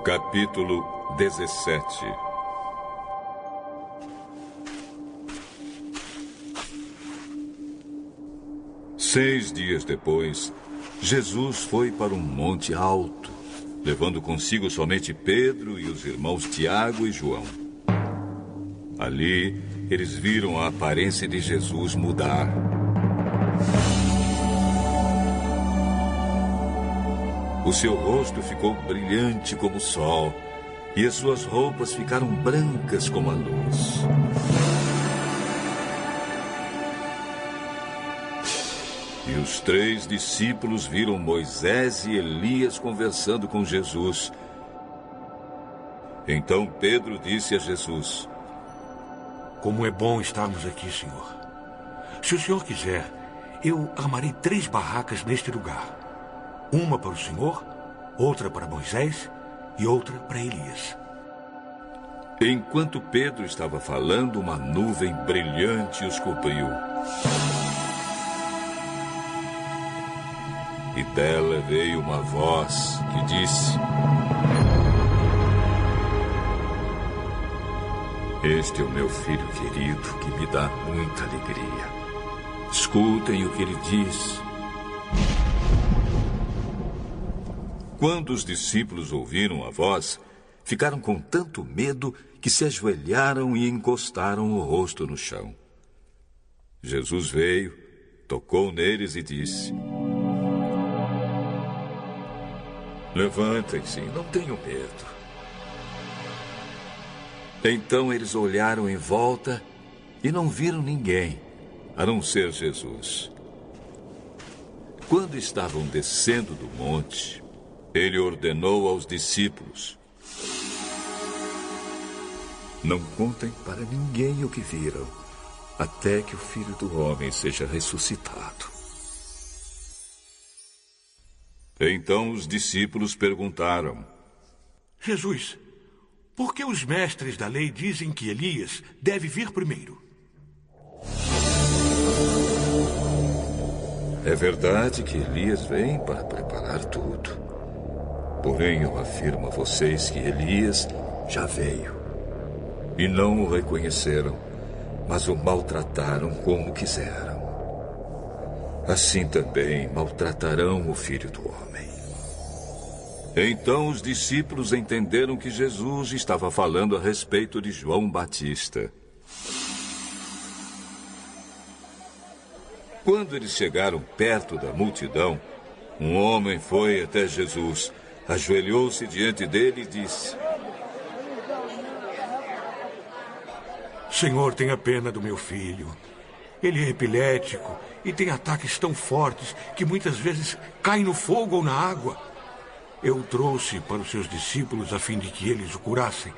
Capítulo 17. Seis dias depois, Jesus foi para um monte alto, levando consigo somente Pedro e os irmãos Tiago e João. Ali, eles viram a aparência de Jesus mudar. O seu rosto ficou brilhante como o sol, e as suas roupas ficaram brancas como a luz. E os 3 discípulos viram Moisés e Elias conversando com Jesus. Então Pedro disse a Jesus: Como é bom estarmos aqui, Senhor. Se o Senhor quiser, eu armarei 3 barracas neste lugar. Uma para o Senhor, outra para Moisés e outra para Elias. Enquanto Pedro estava falando, uma nuvem brilhante os cobriu. E dela veio uma voz que disse: Este é o meu filho querido, que me dá muita alegria. Escutem o que ele diz. Quando os discípulos ouviram a voz, ficaram com tanto medo que se ajoelharam e encostaram o rosto no chão. Jesus veio, tocou neles e disse: Levantem-se, não tenham medo. Então eles olharam em volta e não viram ninguém, a não ser Jesus. Quando estavam descendo do monte, ele ordenou aos discípulos: Não contem para ninguém o que viram, até que o Filho do Homem seja ressuscitado. Então os discípulos perguntaram: Jesus, por que os mestres da lei dizem que Elias deve vir primeiro? É verdade que Elias vem para preparar tudo. Porém, eu afirmo a vocês que Elias já veio. E não o reconheceram, mas o maltrataram como quiseram. Assim também maltratarão o Filho do Homem. Então os discípulos entenderam que Jesus estava falando a respeito de João Batista. Quando eles chegaram perto da multidão, um homem foi até Jesus, ajoelhou-se diante dele e disse: Senhor, tenha pena do meu filho. Ele é epilético e tem ataques tão fortes que muitas vezes cai no fogo ou na água. Eu o trouxe para os seus discípulos a fim de que eles o curassem,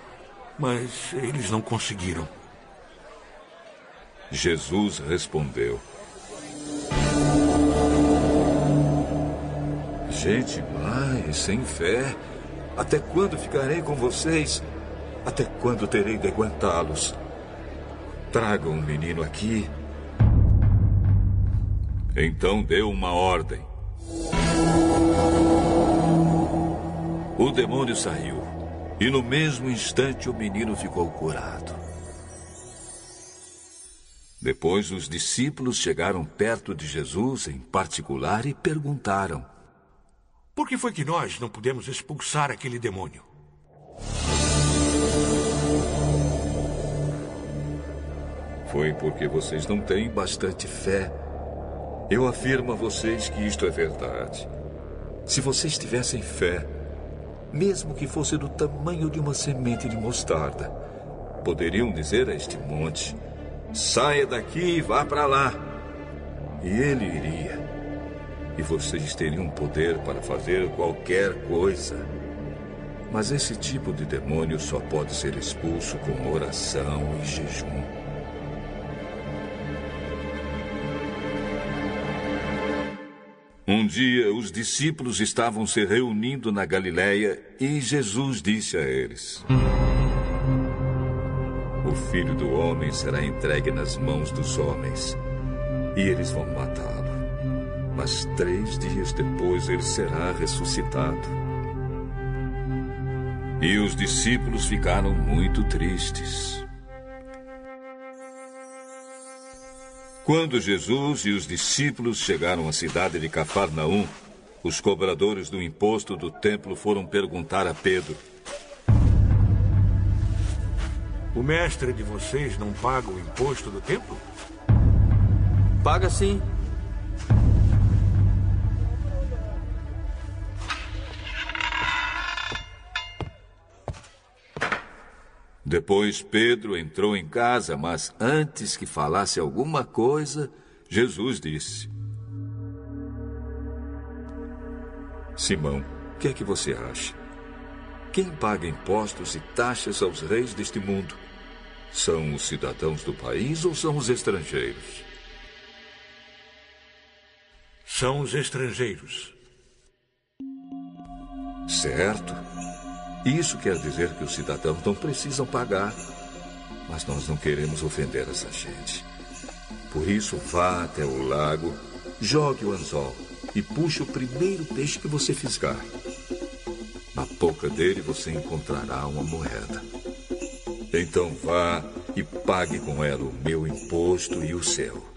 mas eles não conseguiram. Jesus respondeu: Gente má e sem fé, até quando ficarei com vocês? Até quando terei de aguentá-los? Tragam o menino aqui. Então deu uma ordem. O demônio saiu, e no mesmo instante o menino ficou curado. Depois os discípulos chegaram perto de Jesus em particular e perguntaram: Por que foi que nós não pudemos expulsar aquele demônio? Foi porque vocês não têm bastante fé. Eu afirmo a vocês que isto é verdade. Se vocês tivessem fé, mesmo que fosse do tamanho de uma semente de mostarda, poderiam dizer a este monte: Saia daqui e vá para lá. E ele iria. E vocês teriam poder para fazer qualquer coisa. Mas esse tipo de demônio só pode ser expulso com oração e jejum. Um dia, os discípulos estavam se reunindo na Galileia e Jesus disse a eles: O Filho do Homem será entregue nas mãos dos homens, e eles vão matá-lo. Mas 3 dias depois ele será ressuscitado. E os discípulos ficaram muito tristes. Quando Jesus e os discípulos chegaram à cidade de Cafarnaum, os cobradores do imposto do templo foram perguntar a Pedro: O mestre de vocês não paga o imposto do templo? Paga sim. Depois Pedro entrou em casa, mas antes que falasse alguma coisa, Jesus disse: Simão, o que é que você acha? Quem paga impostos e taxas aos reis deste mundo? São os cidadãos do país ou são os estrangeiros? São os estrangeiros. Certo. Isso quer dizer que os cidadãos não precisam pagar. Mas nós não queremos ofender essa gente. Por isso, vá até o lago, jogue o anzol e puxe o primeiro peixe que você fisgar. Na boca dele você encontrará uma moeda. Então vá e pague com ela o meu imposto e o seu.